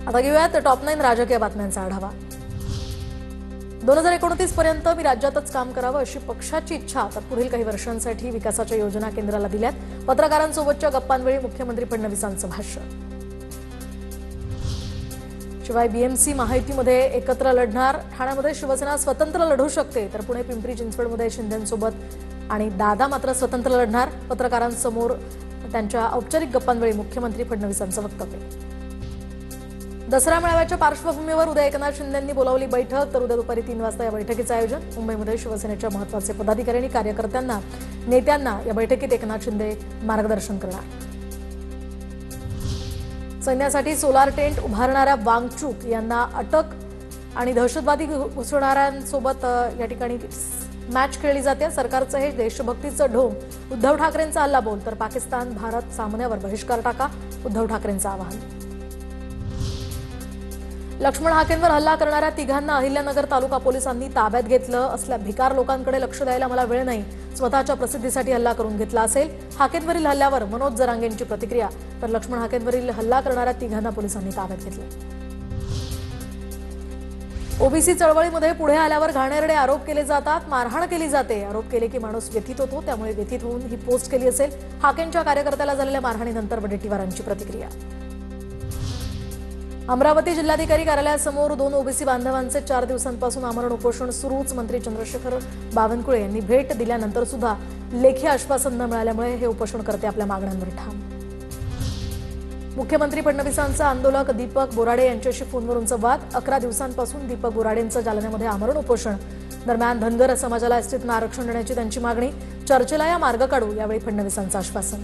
आता घेऊयात टॉप 9 राजकीय बातम्यांचा आढावा। 2029 पर्यंत मी राज्यातच काम करावं अशी पक्षाची इच्छा, तर पुढील काही वर्षांसाठी विकासाच्या योजना केंद्राला दिल्यात। पत्रकारांसोबतच्या गप्पांवेळी मुख्यमंत्री फडणवीसांचं भाष्य। शिवाय बीएमसी महायुतीमध्ये एकत्र लढणार, ठाण्यामध्ये शिवसेना स्वतंत्र लढू शकते, तर पुणे पिंपरी चिंचवडमध्ये शिंदेंसोबत आणि दादा मात्र स्वतंत्र लढणार। पत्रकारांसमोर त्यांच्या औपचारिक गप्पांवेळी मुख्यमंत्री फडणवीसांचं वक्तव्य। दसरा मेळाव्याच्या पार्श्वभूमीवर उद्या एकनाथ शिंदेंनी बोलावली बैठक, तर उद्या दुपारी 3 वाजता या बैठकीचं आयोजन। मुंबईमध्ये शिवसेनेच्या महत्त्वाचे पदाधिकारी आणि कार्यकर्त्यांना, नेत्यांना या बैठकीत एकनाथ शिंदे मार्गदर्शन करणार। सैन्यासाठी सोलार टेंट उभारणाऱ्या वांगचूक यांना अटक आणि दहशतवादी घुसणाऱ्यांसोबत या ठिकाणी मॅच खेळली जाते। सरकारचं हे देशभक्तीचं ढोंग, उद्धव ठाकरेंचा हल्लाबोल, तर पाकिस्तान भारत सामन्यावर बहिष्कार टाका, उद्धव ठाकरेंचं आवाहन। लक्ष्मण हाकेंवर हल्ला करणाऱ्या तिघांना अहिल्यानगर तालुका पोलिसांनी ताब्यात घेतलं। असल्या भिकार लोकांकडे लक्ष द्यायला मला वेळ नाही, स्वतःच्या प्रसिद्धीसाठी हल्ला करून घेतला असेल। हाकेंवरील हल्ल्यावर मनोज जरांगेंची प्रतिक्रिया, तर लक्ष्मण हाकेंवरील हल्ला करणाऱ्या तिघांना पोलिसांनी ताब्यात घेतलं। ओबीसी चळवळीमध्ये पुढे आल्यावर घाणेरडे आरोप केले जातात, मारहाण केली जाते। आरोप केले की माणूस व्यथित होतो, त्यामुळे व्यथित होऊन ही पोस्ट केली असेल। हाकेंच्या कार्यकर्त्याला झालेल्या मारहाणीनंतर वडेट्टीवारांची प्रतिक्रिया। अमरावती जिल्हाधिकारी कार्यालयासमोर 2 ओबीसी बांधवांचे 4 दिवसांपासून आमरण उपोषण सुरूच। मंत्री चंद्रशेखर बावनकुळे यांनी भेट दिल्यानंतर सुद्धा लेखी आश्वासन न मिळाल्यामुळे हे उपोषणकर्ते आपल्या मागण्यांवर ठाम। मुख्यमंत्री फडणवीसांचा आंदोलक दीपक बोराडे यांच्याशी फोनवरून संवाद। 11 दिवसांपासून दीपक बोराडेंचं जालन्यामध्ये आमरण उपोषण। दरम्यान धनगर समाजाला एसटीतून आरक्षण देण्याची त्यांची मागणी। चर्चेला या मार्ग काढू, यावेळी फडणवीसांचं आश्वासन।